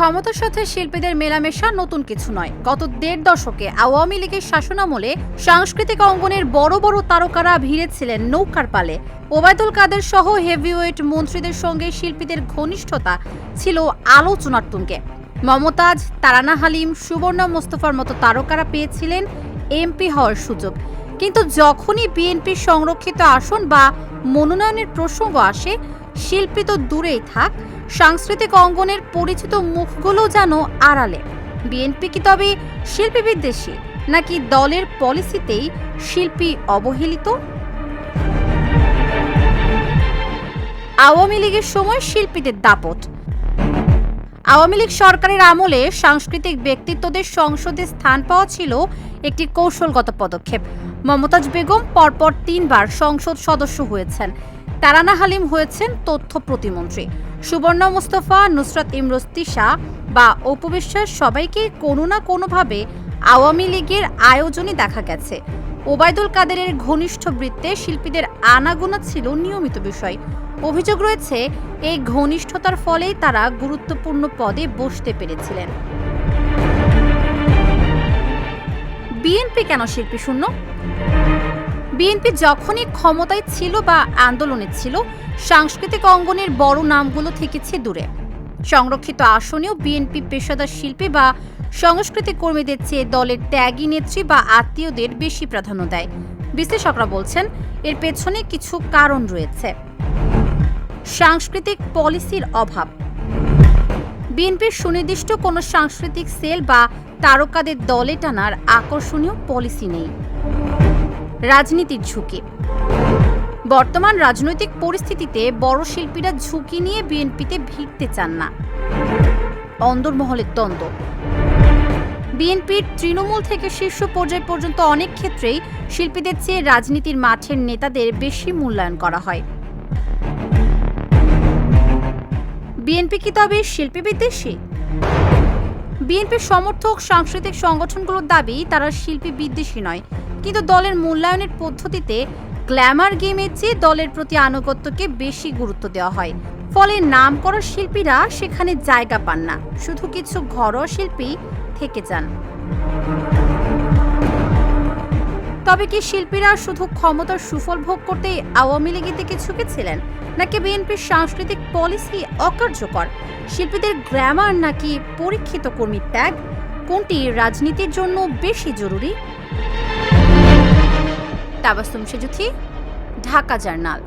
ক্ষমতার সাথে শিল্পীদের মেলামেশা নতুন কিছু নয়। গত ১.৫ দশকে আওয়ামী লীগের শাসনামলে সাংস্কৃতিক অঙ্গনের বড় বড় তারকারা ভিড়েছিলেন নৌকার পালে। ওবায়দুল কাদের সহ হেভিওয়েট মন্ত্রীদের সঙ্গে শিল্পীদের ঘনিষ্ঠতা ছিল আলোচনার তুঙ্গে। মমতাজ, তারানা হালিম, সুবর্ণা মুস্তফার মতো তারকারা পেয়েছিলেন এমপি হওয়ার সুযোগ। কিন্তু যখনই বিএনপির সংরক্ষিত আসন বা মনোনয়নের প্রসঙ্গ আসে, শিল্পী তো দূরেই থাক, সাংস্কৃতিক অঙ্গনের পরিচিত মুখগুলো যেন আড়ালে। বিএনপি কি তবে শিল্পী বিদ্বেষী, নাকি দলের পলিসিতেই শিল্পী অবহেলিত? আওয়ামী লীগের সময় শিল্পীদের দাপট। আওয়ামী লীগ সরকারের আমলে সাংস্কৃতিক ব্যক্তিত্বদের সংসদে স্থান পাওয়া ছিল একটি কৌশলগত পদক্ষেপ। মমতাজ বেগম পরপর ৩ বার সংসদ সদস্য হয়েছেন। তারানা হালিম হয়েছেন তথ্য প্রতিমন্ত্রী। সুবর্ণা মুস্তফা, নুসরাত ইমরোজ তিশা বা অপু বিশ্বাস সবাইকে কোনো না কোনোভাবে আওয়ামী লীগের আয়োজনে দেখা গেছে। ওবায়দুল কাদেরের ঘনিষ্ঠ বৃত্তে শিল্পীদের আনাগোনা ছিল নিয়মিত বিষয়। অভিযোগ রয়েছে, এই ঘনিষ্ঠতার ফলেই তারা গুরুত্বপূর্ণ পদে বসতে পেরেছিলেন। বিএনপি কেন শিল্পী শূন্য? বিএনপি যখনই ক্ষমতায় ছিল বা আন্দোলনে ছিল, সাংস্কৃতিক অঙ্গনের বড় নামগুলো থেকেছে দূরে। সংরক্ষিত আসনেও বিএনপি পেশাদার শিল্পী বা সংস্কৃতি কর্মীদের চেয়ে দলের ত্যাগী নেত্রী বা আত্মীয়দের বেশি প্রাধান্য দেয়। বিশ্লেষকরা বলছেন, এর পেছনে কিছু কারণ রয়েছে। সাংস্কৃতিক পলিসির অভাব। বিএনপির সুনির্দিষ্ট কোনো সাংস্কৃতিক সেল বা তারকাদের দলে টানার আকর্ষণীয় পলিসি নেই। রাজনীতির ঝুঁকি। বর্তমান রাজনৈতিক পরিস্থিতিতে বড় শিল্পীরা ঝুঁকি নিয়ে বিএনপিতে ভিড়তে চান না। অন্দরমহলের দ্বন্দ্ব। বিএনপির তৃণমূল থেকে শীর্ষ পর্যায় পর্যন্ত অনেক ক্ষেত্রেই শিল্পীদের চেয়ে রাজনীতির মাঠের নেতাদের বেশি মূল্যায়ন করা হয়। বিএনপি কি তবে শিল্পী বিদ্বেষী? বিএনপির সমর্থক সাংস্কৃতিক সংগঠনগুলোর দাবি তারা শিল্পী বিদ্বেষী নয়, কিন্তু দলের মূল্যায়নের পদ্ধতিতে গ্ল্যামার গেমের চেয়ে দলের প্রতি আনুগত্যকে বেশি গুরুত্ব দেওয়া হয়। ফলে নাম করা শিল্পীরা সেখানে জায়গা পান না, শুধু কিছু ঘরোয়া শিল্পী থেকে যান। তবে কি শিল্পীরা শুধু ক্ষমতার সুফল ভোগ করতে আওয়ামী লীগের দিকে ঝুঁকেছিলেন, নাকি বিএনপির সাংস্কৃতিক পলিসি অকার্যকর? শিল্পীদের গ্ল্যামার নাকি পরীক্ষিত কর্মীর ত্যাগ, কোনটি রাজনীতির জন্য বেশি জরুরি? তাবাসসুম সেজুথি, ঢাকা জার্নাল।